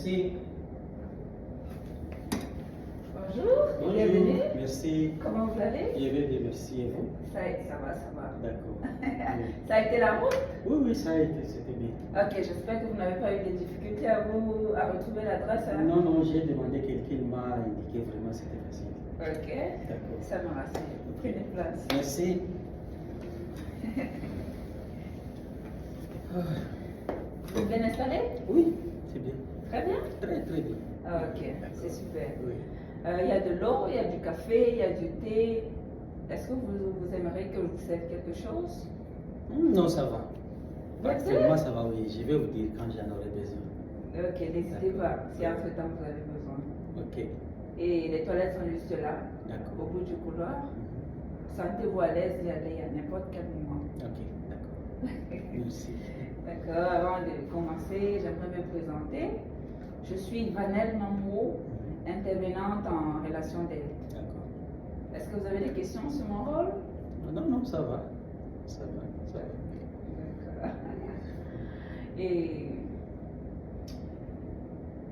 Merci. Bonjour, bienvenue. Merci. Comment vous allez? Je vais bien, merci. Et vous? Ça va. D'accord. Ça a été la route? Oui, ça a été, c'était bien. Ok, j'espère que vous n'avez pas eu des difficultés à retrouver l'adresse. Hein? Non, j'ai demandé quelqu'un m'a indiqué vraiment c'était facile. Ok, D'accord. ça me rassure. Prenez place. Merci. Vous êtes bien installé? Oui, c'est bien. Très bien. Très bien. Ok, c'est super. Oui. Il y a de l'eau, il y a du café, il y a du thé. Est-ce que vous aimeriez que je vous serve quelque chose? Non, ça va. D'accord. Actuellement, ça va, oui. Je vais vous dire quand j'en aurai besoin. Ok, n'hésitez pas si entre-temps vous avez besoin. Ok. Et les toilettes sont juste là, au D'accord. bout du couloir. Mhm. Sentez-vous à l'aise d'y aller à n'importe quel moment. Ok, d'accord. Merci. D'accord, avant de commencer, j'aimerais me présenter. Je suis Vanelle Mamou, intervenante en relation d'aide. D'accord. Est-ce que vous avez des questions sur mon rôle? Non, ça va. Ça va. D'accord. Et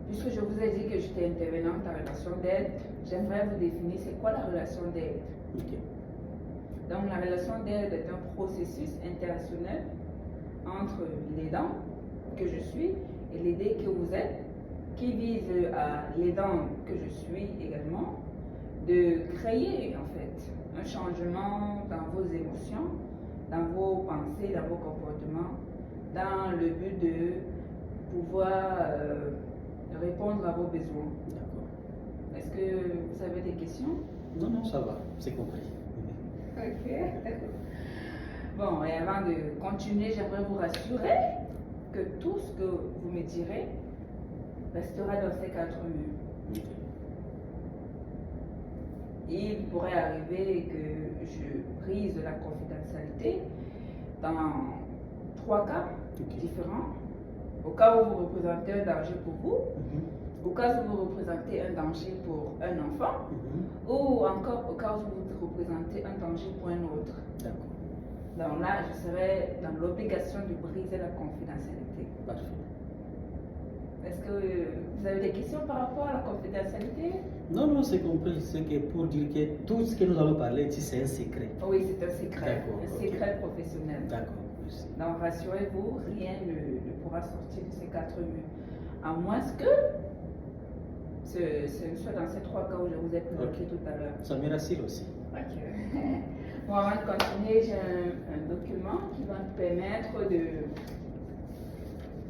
puisque je vous ai dit que j'étais intervenante en relation d'aide, j'aimerais vous définir c'est quoi la relation d'aide. Ok. Donc la relation d'aide est un processus interrelationnel entre l'aidant que je suis et l'aidé que vous êtes, qui vise à l'aidant que je suis également de créer en fait un changement dans vos émotions, dans vos pensées, dans vos comportements, dans le but de pouvoir répondre à vos besoins. D'accord. Est-ce que vous avez des questions? Non, ça va. C'est compris. Ok. Bon, et avant de continuer, j'aimerais vous rassurer que tout ce que vous me direz restera dans ces 4 murs. Ok. Il pourrait arriver que je brise la confidentialité dans 3 cas différents. Au cas où vous représentez un danger pour vous, au cas où vous représentez un danger pour un enfant, ou encore au cas où vous représentez un danger pour un autre. D'accord. Donc là, je serai dans l'obligation de briser la confidentialité. Parfait. Est-ce que vous avez des questions par rapport à la confidentialité? Non, c'est compris. C'est que pour dire que tout ce que nous allons parler ici, c'est un secret. Oui, c'est un secret. D'accord, Un ok. secret professionnel. D'accord. Merci. Donc rassurez-vous, rien ne pourra sortir de ces 4 murs. À moins que ce soit dans ces 3 cas où je vous ai présenté tout à l'heure. Ça me rassure aussi. Ok. Bon, avant de continuer, j'ai un document qui va me permettre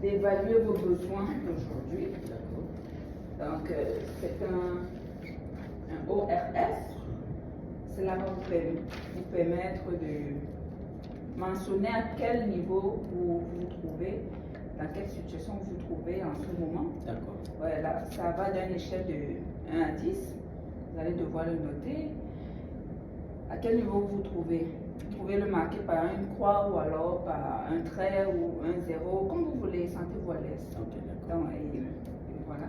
d'évaluer vos besoins d'aujourd'hui. D'accord. Donc, c'est un ORS. Cela va vous permettre de mentionner à quel niveau vous vous trouvez, dans quelle situation vous vous trouvez en ce moment. D'accord. Voilà, ça va d'une échelle de 1 à 10. Vous allez devoir le noter. À quel niveau vous vous trouvez? Vous pouvez le marquer par une croix ou alors par un trait ou un zéro, comme vous voulez, sentez-vous à l'aise. Ok, d'accord. Donc, et voilà.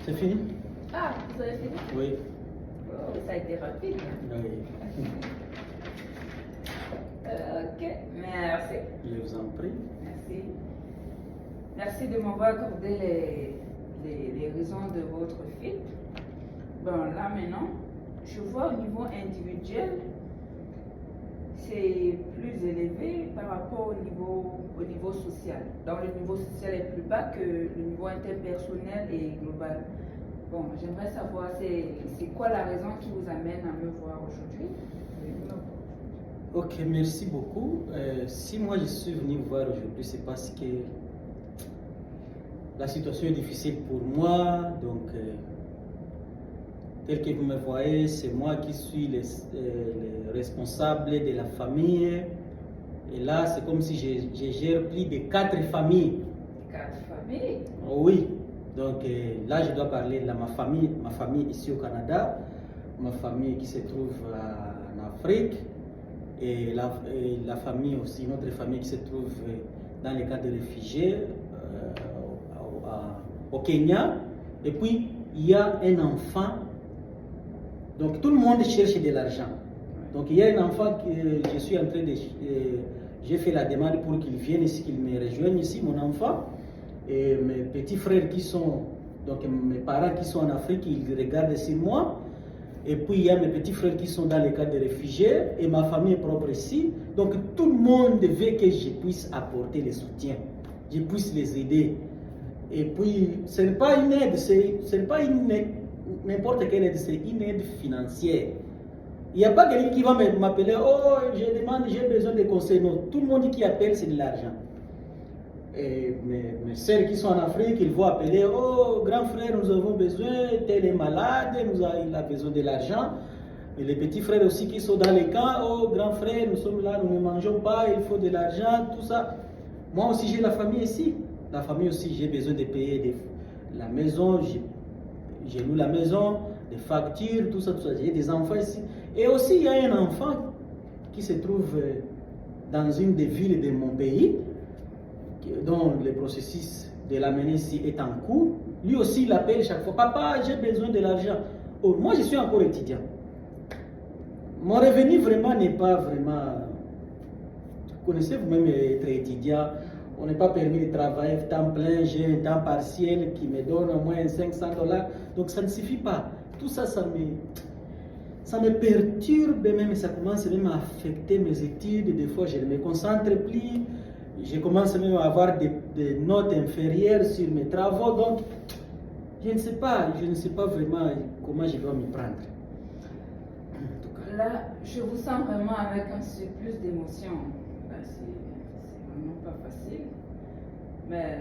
C'est fini? Ah, vous avez fini? Oui. Oh, ça a été rapide. Oui. Ok, merci. Je vous en prie. Merci. Merci de m'avoir accordé les raisons de votre fuite. Bon, là maintenant, je vois au niveau individuel, c'est plus élevé par rapport au niveau social. Donc le niveau social est plus bas que le niveau interpersonnel et global. Bon, j'aimerais savoir, c'est quoi la raison qui vous amène à me voir aujourd'hui? Ok, merci beaucoup. Si moi je suis venu vous voir aujourd'hui, c'est parce que la situation est difficile pour moi. Donc, tel que vous me voyez, c'est moi qui suis le responsable de la famille. Et là, c'est comme si je gère plus de 4 familles. 4 familles? Oui. Donc là, je dois parler de ma famille ici au Canada, ma famille qui se trouve en Afrique et la famille aussi, notre famille qui se trouve dans les cas de réfugiés au Kenya. Et puis, il y a un enfant. Donc, tout le monde cherche de l'argent. Donc, il y a un enfant que je suis en train de... j'ai fait la demande pour qu'il vienne ici, qu'il me rejoigne ici, mon enfant. Et mes petits frères qui sont... Donc, mes parents qui sont en Afrique, ils regardent sur moi. Et puis, il y a mes petits frères qui sont dans les cas de réfugiés. Et ma famille est propre ici. Donc, tout le monde veut que je puisse apporter le soutien. Je puisse les aider. Et puis, ce n'est pas une aide, ce n'est pas une aide, n'importe quelle aide, c'est une aide financière. Il n'y a pas quelqu'un qui va m'appeler, oh, je demande, j'ai besoin de conseils. Non, tout le monde qui appelle, c'est de l'argent. Et mes sœurs qui sont en Afrique, ils vont appeler, oh, grand frère, nous avons besoin, tel est malade, il a besoin de l'argent. Et les petits frères aussi qui sont dans les camps, oh, grand frère, nous sommes là, nous ne mangeons pas, il faut de l'argent, tout ça. Moi aussi, j'ai la famille ici. La famille aussi, j'ai besoin de payer la maison, j'ai loué la maison, des factures, tout ça, tout ça. J'ai des enfants ici. Et aussi, il y a un enfant qui se trouve dans une des villes de mon pays, dont le processus de l'amener ici est en cours. Lui aussi, il appelle chaque fois, papa, j'ai besoin de l'argent. Oh, moi, je suis encore étudiant. Mon revenu vraiment n'est pas vraiment... Connaissez vous-même être étudiant, on n'est pas permis de travailler temps plein, j'ai un temps partiel qui me donne au moins $500. Donc ça ne suffit pas. Tout ça, ça me perturbe même, ça commence même à affecter mes études. Des fois, je ne me concentre plus. Je commence même à avoir des notes inférieures sur mes travaux. Donc, je ne sais pas vraiment comment je dois m'y prendre. Là, je vous sens vraiment avec un surplus d'émotions. C'est vraiment pas facile. Mais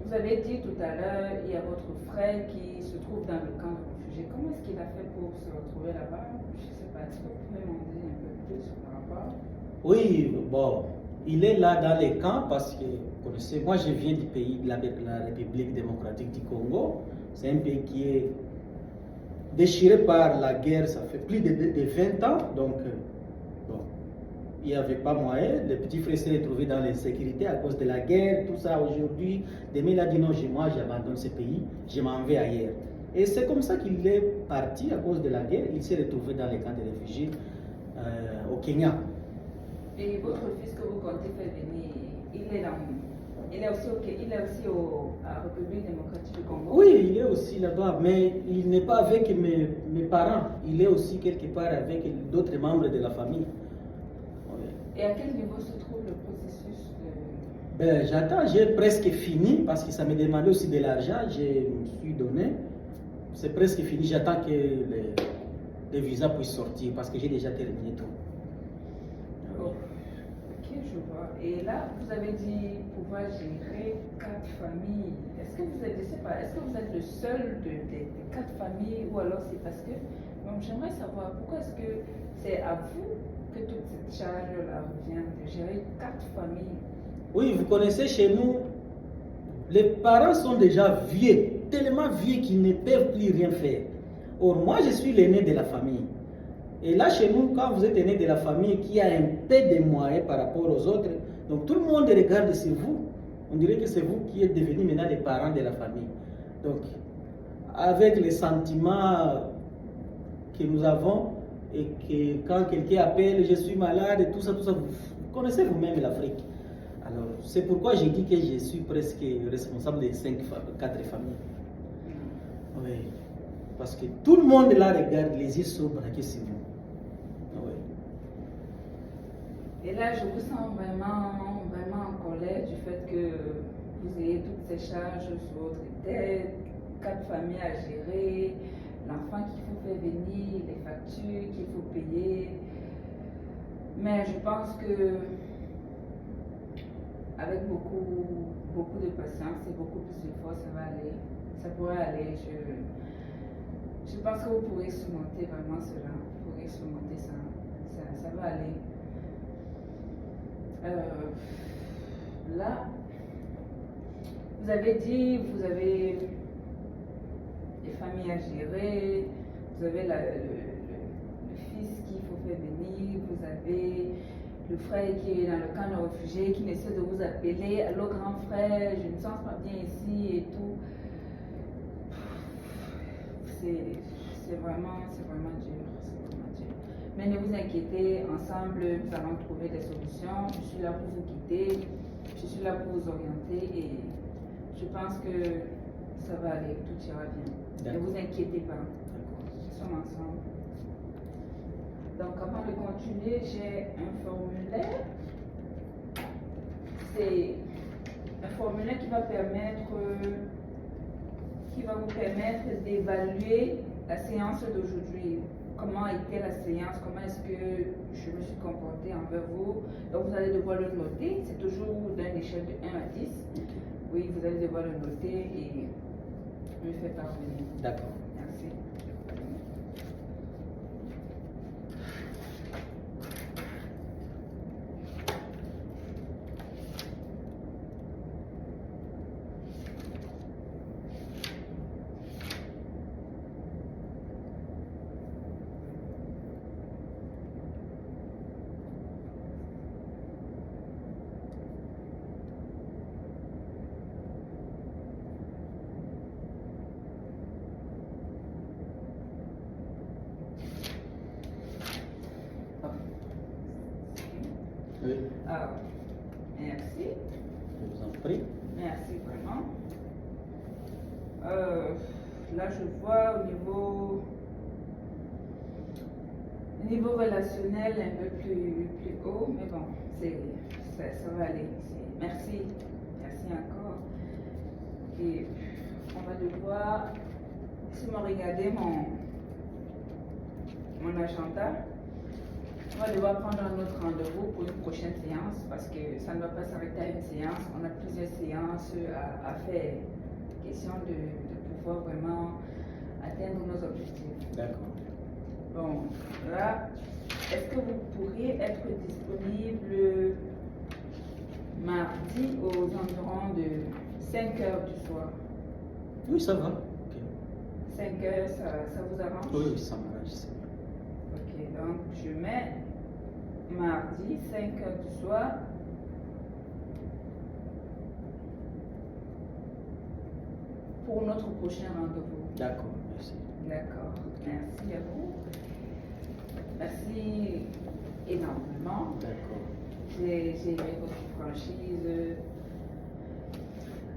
vous avez dit tout à l'heure, il y a votre frère qui se trouve dans le camp de réfugiés. Comment est-ce qu'il a fait pour se retrouver là-bas? Je ne sais pas, est-ce que vous pouvez m'en dire un peu plus par rapport? Oui, bon, il est là dans les camps parce que, vous connaissez, moi je viens du pays de la République démocratique du Congo. C'est un pays qui est déchiré par la guerre, ça fait plus de 20 ans. Donc, bon, il n'y avait pas moyen. Le petit frère s'est retrouvé dans l'insécurité à cause de la guerre, tout ça aujourd'hui. Demain, il a dit non, moi j'abandonne ce pays, je m'en vais ailleurs. Et c'est comme ça qu'il est parti à cause de la guerre. Il s'est retrouvé dans les camps de réfugiés au Kenya. Et votre fils que vous comptez faire venir, il est aussi à la République démocratique du Congo? Oui, il est aussi là-bas, mais il n'est pas avec mes parents. Il est aussi quelque part avec d'autres membres de la famille. Et à quel niveau se trouve le processus de... Ben, j'attends, j'ai presque fini parce que ça me demandait aussi de l'argent, je me suis donné. C'est presque fini, j'attends que les visas puissent sortir parce que j'ai déjà terminé tout. Ok, je vois. Et là, vous avez dit pouvoir gérer 4 familles. Est-ce que vous êtes, je sais pas, est-ce que vous êtes le seul des 4 familles ou alors c'est parce que... Donc j'aimerais savoir pourquoi est-ce que c'est à vous que toute cette charge-là revient de gérer 4 familles? Oui, vous connaissez chez nous, les parents sont déjà vieux, tellement vieux qu'ils ne peuvent plus rien faire. Or, moi, je suis l'aîné de la famille. Et là, chez nous, quand vous êtes aîné de la famille qui a un peu de moyens par rapport aux autres, donc tout le monde regarde sur vous. On dirait que c'est vous qui êtes devenus maintenant les parents de la famille. Donc, avec les sentiments que nous avons, et que quand quelqu'un appelle, je suis malade, et tout ça, vous connaissez vous-même l'Afrique. Alors, c'est pourquoi j'ai dit que je suis presque responsable de 4 familles. Oui. Parce que tout le monde là regarde, les yeux sont braqués sur nous. Oui. Et là, je vous sens vraiment en colère du fait que vous ayez toutes ces charges sur votre tête, 4 familles à gérer, l'enfant qu'il faut faire venir, les factures qu'il faut payer. Mais je pense que avec beaucoup de patience et beaucoup plus d'efforts, ça va aller. Ça pourrait aller. Je pense que vous pourrez surmonter vraiment cela. Vous pourrez surmonter ça. Ça va aller. Là, vous avez dit, vous avez des familles à gérer, vous vous avez le fils qu'il faut faire venir, vous avez le frère qui est dans le camp de réfugiés, qui essaie de vous appeler, allô grand frère, je ne sens pas bien ici et tout. C'est vraiment dur, c'est vraiment dur. Mais ne vous inquiétez, ensemble, nous allons trouver des solutions. Je suis là pour vous guider, je suis là pour vous orienter et je pense que ça va aller, tout ira bien. Ne vous inquiétez pas, nous sommes ensemble. Donc avant de continuer, j'ai un formulaire. C'est un formulaire qui va vous permettre d'évaluer la séance d'aujourd'hui. Comment était la séance, comment est-ce que je me suis comportée envers vous. Donc vous allez devoir le noter, c'est toujours d'une échelle de 1 à 10. Oui, vous allez devoir le noter et me faire parvenir. D'accord. Merci. Oui. Ah, merci. Je vous en prie. Merci vraiment. Là, je vois au niveau relationnel un peu plus haut, mais bon, ça va aller. Merci. Merci encore. Et on va devoir, si vous regardez mon agenda, on va devoir prendre un autre rendez-vous pour une prochaine séance parce que ça ne va pas s'arrêter à une séance. On a plusieurs séances à faire. Question de pouvoir vraiment atteindre nos objectifs. D'accord. Bon, là, est-ce que vous pourriez être disponible mardi aux environs de 5 heures du soir? Oui, ça va. Ok. 5 heures, ça vous arrange? Oui, ça m'arrange. Ok, donc je mets mardi 5 heures du soir. Pour notre prochain rendez-vous. D'accord, merci. D'accord, merci à vous. Merci énormément. D'accord. J'ai aimé votre franchise.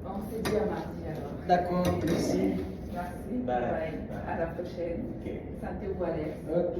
On se dit à mardi alors. D'accord, merci. Merci. Bye. Bye. À la prochaine. Ok. Sentez-vous à l'aise. Ok.